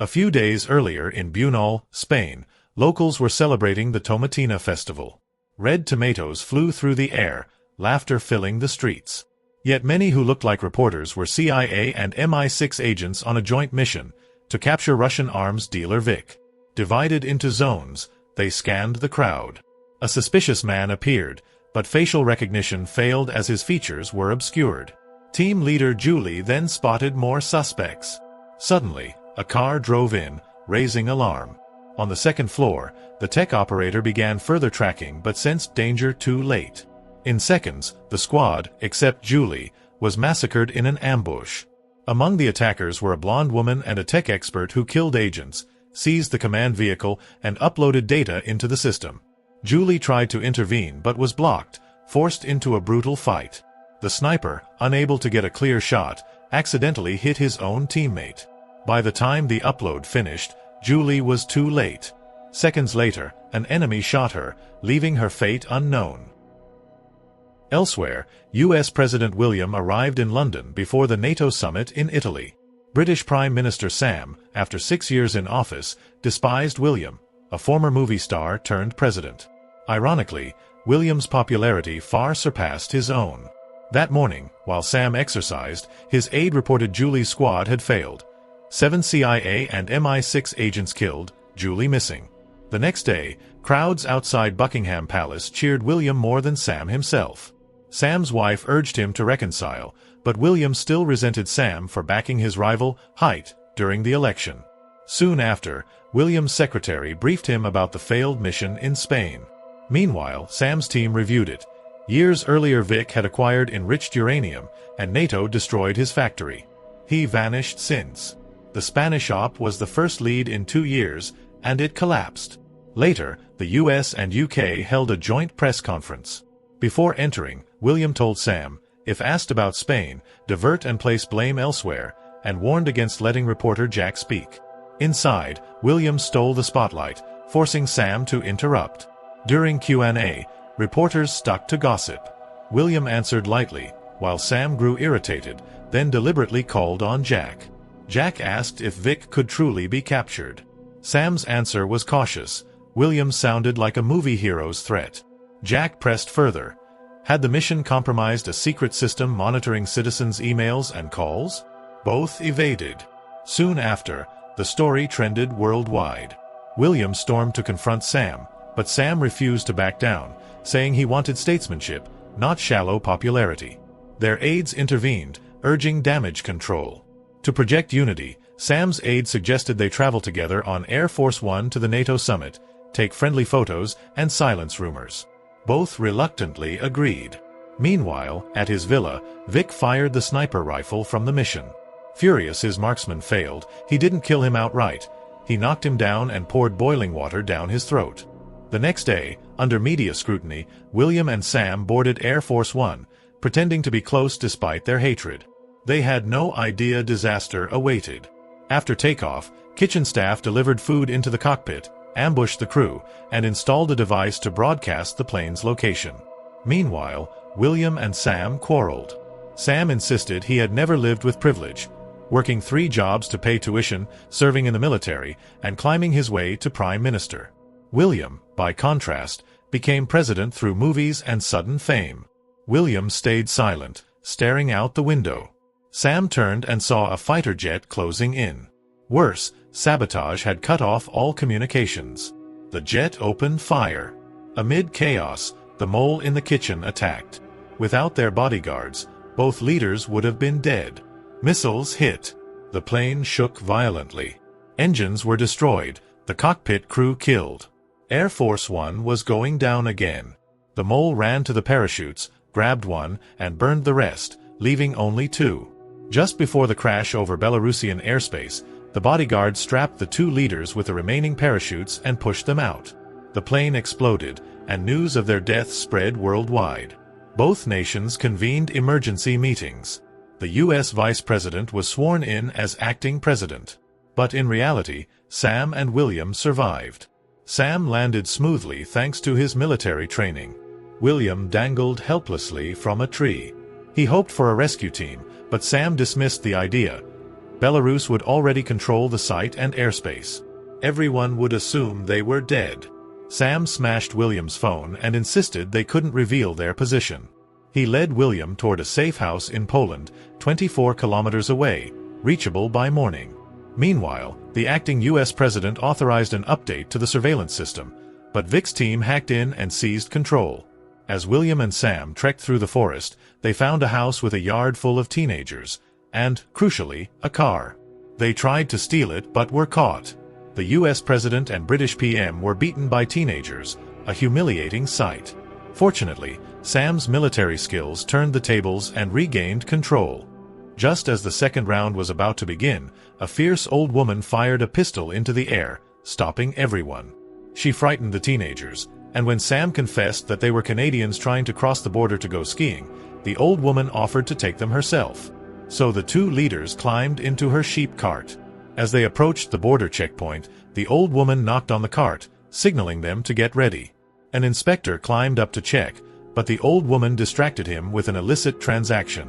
A few days earlier in Bunol, Spain, locals were celebrating the Tomatina festival. Red tomatoes flew through the air, laughter filling the streets. Yet many who looked like reporters were CIA and MI6 agents on a joint mission to capture Russian arms dealer Vic. Divided into zones, they scanned the crowd. A suspicious man appeared, but facial recognition failed as his features were obscured. Team leader Julie then spotted more suspects. Suddenly, a car drove in, raising alarm. On the second floor, the tech operator began further tracking but sensed danger too late. In seconds, the squad, except Julie, was massacred in an ambush. Among the attackers were a blonde woman and a tech expert who killed agents, seized the command vehicle, and uploaded data into the system. Julie tried to intervene but was blocked, forced into a brutal fight. The sniper, unable to get a clear shot, accidentally hit his own teammate. By the time the upload finished, Julie was too late. Seconds later, an enemy shot her, leaving her fate unknown. Elsewhere, U.S. President William arrived in London before the NATO summit in Italy. British Prime Minister Sam, after 6 years in office, despised William, a former movie star turned president. Ironically, William's popularity far surpassed his own. That morning, while Sam exercised, his aide reported Julie's squad had failed. 7 CIA and MI6 agents killed, Julie missing. The next day, crowds outside Buckingham Palace cheered William more than Sam himself. Sam's wife urged him to reconcile, but William still resented Sam for backing his rival, Height, during the election. Soon after, William's secretary briefed him about the failed mission in Spain. Meanwhile, Sam's team reviewed it. Years earlier Vic had acquired enriched uranium, and NATO destroyed his factory. He vanished since. The Spanish op was the first lead in 2 years, and it collapsed. Later, the US and UK held a joint press conference. Before entering, William told Sam, if asked about Spain, divert and place blame elsewhere, and warned against letting reporter Jack speak. Inside, William stole the spotlight, forcing Sam to interrupt. During Q&A, reporters stuck to gossip. William answered lightly, while Sam grew irritated, then deliberately called on Jack. Jack asked if Vic could truly be captured. Sam's answer was cautious. William sounded like a movie hero's threat. Jack pressed further. Had the mission compromised a secret system monitoring citizens' emails and calls? Both evaded. Soon after, the story trended worldwide. William stormed to confront Sam, but Sam refused to back down, saying he wanted statesmanship, not shallow popularity. Their aides intervened, urging damage control. To project unity, Sam's aide suggested they travel together on Air Force One to the NATO summit, take friendly photos, and silence rumors. Both reluctantly agreed. Meanwhile, at his villa, Vic fired the sniper rifle from the mission. Furious his marksman failed, he didn't kill him outright. He knocked him down and poured boiling water down his throat. The next day, under media scrutiny, William and Sam boarded Air Force One, pretending to be close despite their hatred. They had no idea disaster awaited. After takeoff, kitchen staff delivered food into the cockpit, ambushed the crew, and installed a device to broadcast the plane's location. Meanwhile, William and Sam quarreled. Sam insisted he had never lived with privilege, working 3 jobs to pay tuition, serving in the military, and climbing his way to prime minister. William, by contrast, became president through movies and sudden fame. William stayed silent, staring out the window. Sam turned and saw a fighter jet closing in. Worse, sabotage had cut off all communications. The jet opened fire. Amid chaos, the mole in the kitchen attacked. Without their bodyguards, both leaders would have been dead. Missiles hit. The plane shook violently. Engines were destroyed, the cockpit crew killed. Air Force One was going down again. The mole ran to the parachutes, grabbed one, and burned the rest, leaving only 2. Just before the crash over Belarusian airspace, the bodyguards strapped the 2 leaders with the remaining parachutes and pushed them out. The plane exploded, and news of their deaths spread worldwide. Both nations convened emergency meetings. The U.S. vice president was sworn in as acting president. But in reality, Sam and William survived. Sam landed smoothly thanks to his military training. William dangled helplessly from a tree. He hoped for a rescue team, but Sam dismissed the idea. Belarus would already control the site and airspace. Everyone would assume they were dead. Sam smashed William's phone and insisted they couldn't reveal their position. He led William toward a safe house in Poland, 24 kilometers away, reachable by morning. Meanwhile, the acting U.S. president authorized an update to the surveillance system, but Vic's team hacked in and seized control. As William and Sam trekked through the forest, they found a house with a yard full of teenagers, and, crucially, a car. They tried to steal it but were caught. The U.S. president and British PM were beaten by teenagers, a humiliating sight. Fortunately, Sam's military skills turned the tables and regained control. Just as the second round was about to begin, a fierce old woman fired a pistol into the air, stopping everyone. She frightened the teenagers, and when Sam confessed that they were Canadians trying to cross the border to go skiing, the old woman offered to take them herself. So the two leaders climbed into her sheep cart. As they approached the border checkpoint, the old woman knocked on the cart, signaling them to get ready. An inspector climbed up to check, but the old woman distracted him with an illicit transaction.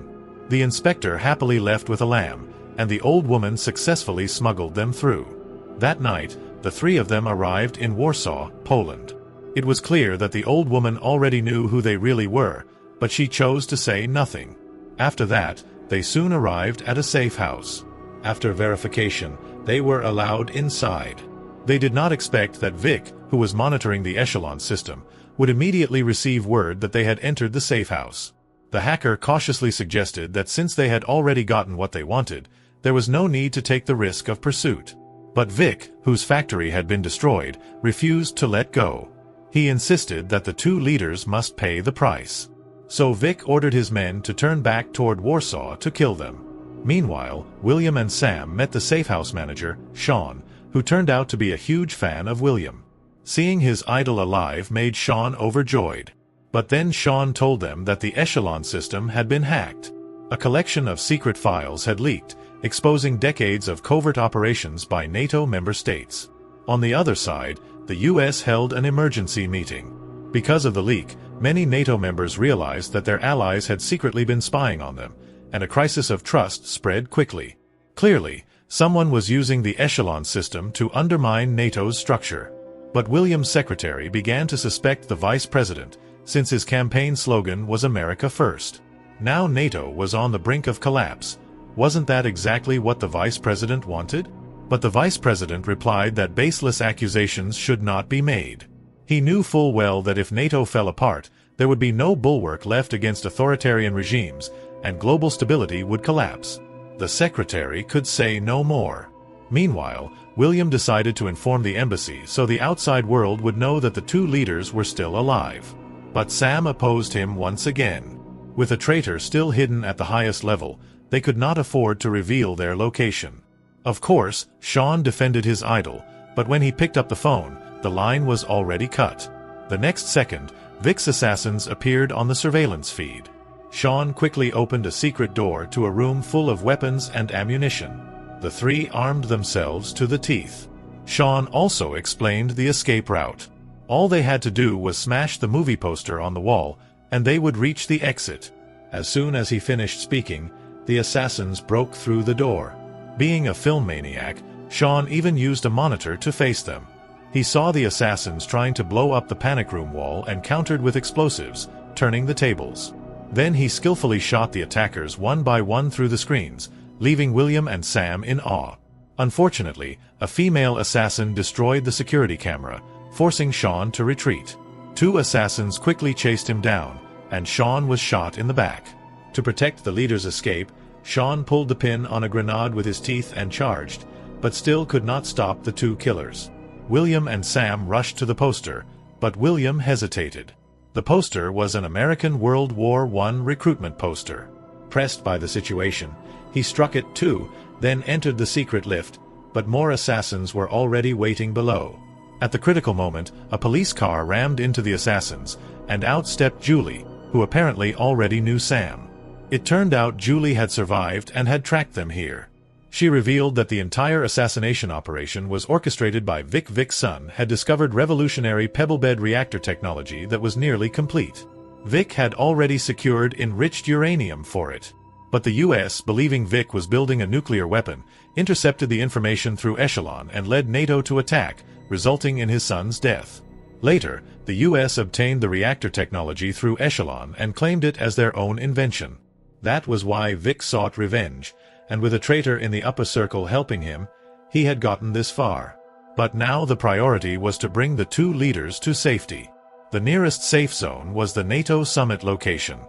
The inspector happily left with a lamb, and the old woman successfully smuggled them through. That night, the three of them arrived in Warsaw, Poland. It was clear that the old woman already knew who they really were, but she chose to say nothing. After that, they soon arrived at a safe house. After verification, they were allowed inside. They did not expect that Vic, who was monitoring the echelon system, would immediately receive word that they had entered the safe house. The hacker cautiously suggested that since they had already gotten what they wanted, there was no need to take the risk of pursuit. But Vic, whose factory had been destroyed, refused to let go. He insisted that the two leaders must pay the price. So Vic ordered his men to turn back toward Warsaw to kill them. Meanwhile, William and Sam met the safehouse manager, Sean, who turned out to be a huge fan of William. Seeing his idol alive made Sean overjoyed. But then Sean told them that the echelon system had been hacked. A collection of secret files had leaked, exposing decades of covert operations by NATO member states. On the other side, the U.S. held an emergency meeting. Because of the leak, many NATO members realized that their allies had secretly been spying on them, and a crisis of trust spread quickly. Clearly, someone was using the echelon system to undermine NATO's structure. But William's secretary began to suspect the vice president, since his campaign slogan was America First. Now NATO was on the brink of collapse. Wasn't that exactly what the vice president wanted? But the vice president replied that baseless accusations should not be made. He knew full well that if NATO fell apart, there would be no bulwark left against authoritarian regimes, and global stability would collapse. The secretary could say no more. Meanwhile, William decided to inform the embassy so the outside world would know that the two leaders were still alive. But Sam opposed him once again. With a traitor still hidden at the highest level, they could not afford to reveal their location. Of course, Sean defended his idol, but when he picked up the phone, the line was already cut. The next second, Vic's assassins appeared on the surveillance feed. Sean quickly opened a secret door to a room full of weapons and ammunition. The three armed themselves to the teeth. Sean also explained the escape route. All they had to do was smash the movie poster on the wall, and they would reach the exit. As soon as he finished speaking, the assassins broke through the door. Being a film maniac, Sean even used a monitor to face them. He saw the assassins trying to blow up the panic room wall and countered with explosives, turning the tables. Then he skillfully shot the attackers one by one through the screens, leaving William and Sam in awe. Unfortunately, a female assassin destroyed the security camera, forcing Sean to retreat. Two assassins quickly chased him down, and Sean was shot in the back. To protect the leader's escape, Sean pulled the pin on a grenade with his teeth and charged, but still could not stop the two killers. William and Sam rushed to the poster, but William hesitated. The poster was an American World War I recruitment poster. Pressed by the situation, he struck it too, then entered the secret lift, but more assassins were already waiting below. At the critical moment, a police car rammed into the assassins, and out stepped Julie, who apparently already knew Sam. It turned out Julie had survived and had tracked them here. She revealed that the entire assassination operation was orchestrated by Vic's son had discovered revolutionary pebble-bed reactor technology that was nearly complete. Vic had already secured enriched uranium for it. But the US, believing Vic was building a nuclear weapon, intercepted the information through Echelon and led NATO to attack, resulting in his son's death. Later, the US obtained the reactor technology through Echelon and claimed it as their own invention. That was why Vic sought revenge, and with a traitor in the upper circle helping him, he had gotten this far. But now the priority was to bring the two leaders to safety. The nearest safe zone was the NATO summit location.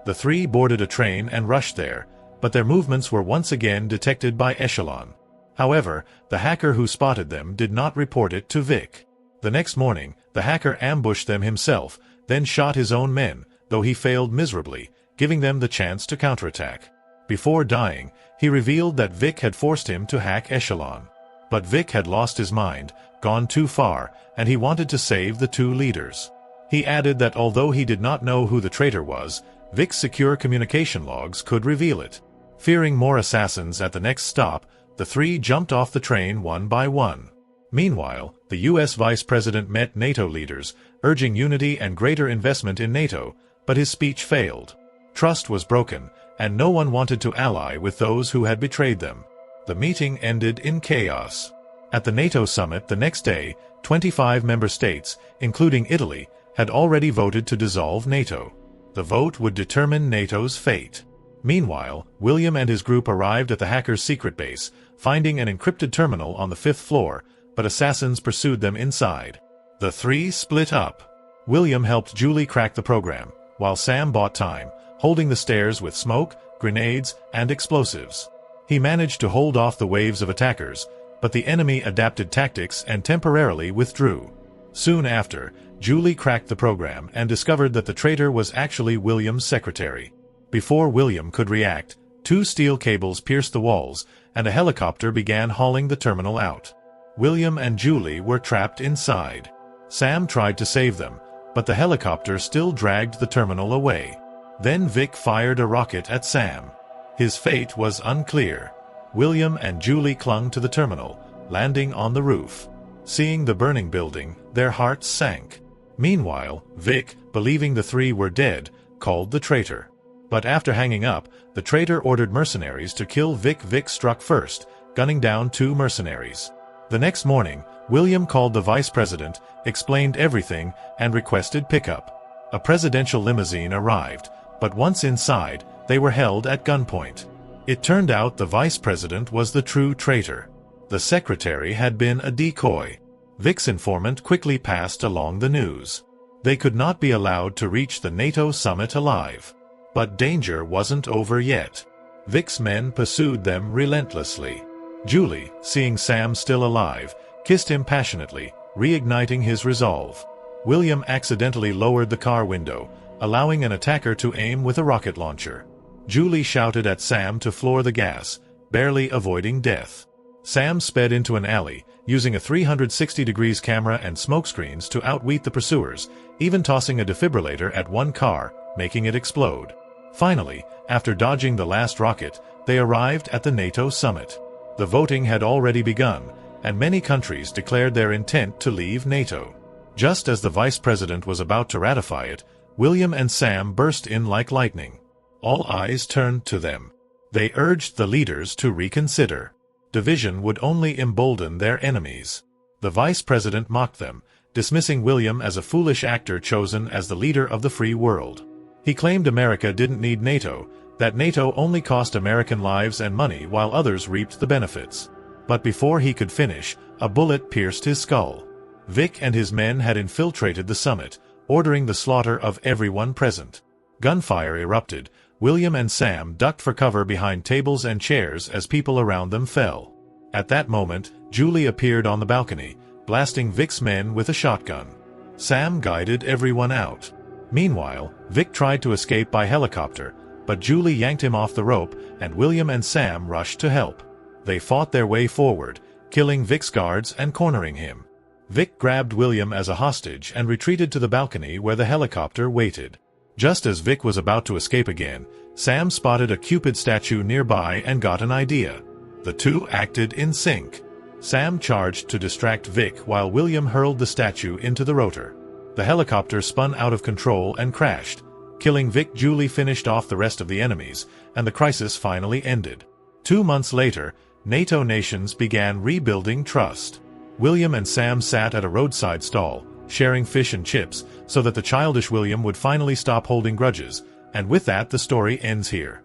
The three boarded a train and rushed there, but their movements were once again detected by Echelon. However, the hacker who spotted them did not report it to Vic. The next morning, the hacker ambushed them himself, then shot his own men, though he failed miserably, giving them the chance to counterattack. Before dying, he revealed that Vic had forced him to hack Echelon. But Vic had lost his mind, gone too far, and he wanted to save the two leaders. He added that although he did not know who the traitor was, Vic's secure communication logs could reveal it. Fearing more assassins at the next stop, the three jumped off the train one by one. Meanwhile, the US Vice President met NATO leaders, urging unity and greater investment in NATO, but his speech failed. Trust was broken, and no one wanted to ally with those who had betrayed them. The meeting ended in chaos. At the NATO summit the next day, 25 member states, including Italy, had already voted to dissolve NATO. The vote would determine NATO's fate. Meanwhile, William and his group arrived at the hacker's secret base, finding an encrypted terminal on the 5th floor, but assassins pursued them inside. The three split up. William helped Julie crack the program, while Sam bought time, holding the stairs with smoke, grenades, and explosives. He managed to hold off the waves of attackers, but the enemy adapted tactics and temporarily withdrew. Soon after, Julie cracked the program and discovered that the traitor was actually William's secretary. Before William could react, 2 steel cables pierced the walls, and a helicopter began hauling the terminal out. William and Julie were trapped inside. Sam tried to save them, but the helicopter still dragged the terminal away. Then Vic fired a rocket at Sam. His fate was unclear. William and Julie clung to the terminal, landing on the roof. Seeing the burning building, their hearts sank. Meanwhile, Vic, believing the three were dead, called the traitor. But after hanging up, the traitor ordered mercenaries to kill Vic. Vic struck first, gunning down 2 mercenaries. The next morning, William called the vice president, explained everything, and requested pickup. A presidential limousine arrived, but once inside, they were held at gunpoint. It turned out the vice president was the true traitor. The secretary had been a decoy. Vic's informant quickly passed along the news. They could not be allowed to reach the NATO summit alive. But danger wasn't over yet. Vic's men pursued them relentlessly. Julie, seeing Sam still alive, kissed him passionately, reigniting his resolve. William accidentally lowered the car window, allowing an attacker to aim with a rocket launcher. Julie shouted at Sam to floor the gas, barely avoiding death. Sam sped into an alley, using a 360-degree camera and smokescreens to outwit the pursuers, even tossing a defibrillator at one car, making it explode. Finally, after dodging the last rocket, they arrived at the NATO summit. The voting had already begun, and many countries declared their intent to leave NATO. Just as the vice president was about to ratify it, William and Sam burst in like lightning. All eyes turned to them. They urged the leaders to reconsider. Division would only embolden their enemies. The vice president mocked them, dismissing William as a foolish actor chosen as the leader of the free world. He claimed America didn't need NATO, that NATO only cost American lives and money while others reaped the benefits. But before he could finish, a bullet pierced his skull. Vic and his men had infiltrated the summit, ordering the slaughter of everyone present. Gunfire erupted. William and Sam ducked for cover behind tables and chairs as people around them fell. At that moment, Julie appeared on the balcony, blasting Vic's men with a shotgun. Sam guided everyone out. Meanwhile, Vic tried to escape by helicopter, but Julie yanked him off the rope, and William and Sam rushed to help. They fought their way forward, killing Vic's guards and cornering him. Vic grabbed William as a hostage and retreated to the balcony where the helicopter waited. Just as Vic was about to escape again, Sam spotted a Cupid statue nearby and got an idea. The two acted in sync. Sam charged to distract Vic while William hurled the statue into the rotor. The helicopter spun out of control and crashed. Killing Vic Julie finished off the rest of the enemies, and the crisis finally ended. 2 months later, NATO nations began rebuilding trust. William and Sam sat at a roadside stall, sharing fish and chips, so that the childish William would finally stop holding grudges, and with that the story ends here.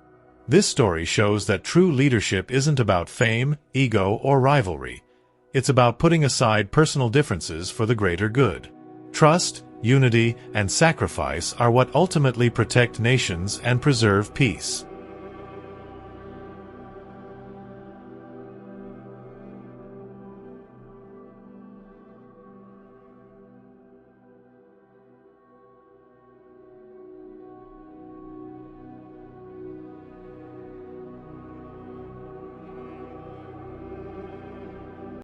This story shows that true leadership isn't about fame, ego, or rivalry. It's about putting aside personal differences for the greater good. Trust, unity, and sacrifice are what ultimately protect nations and preserve peace.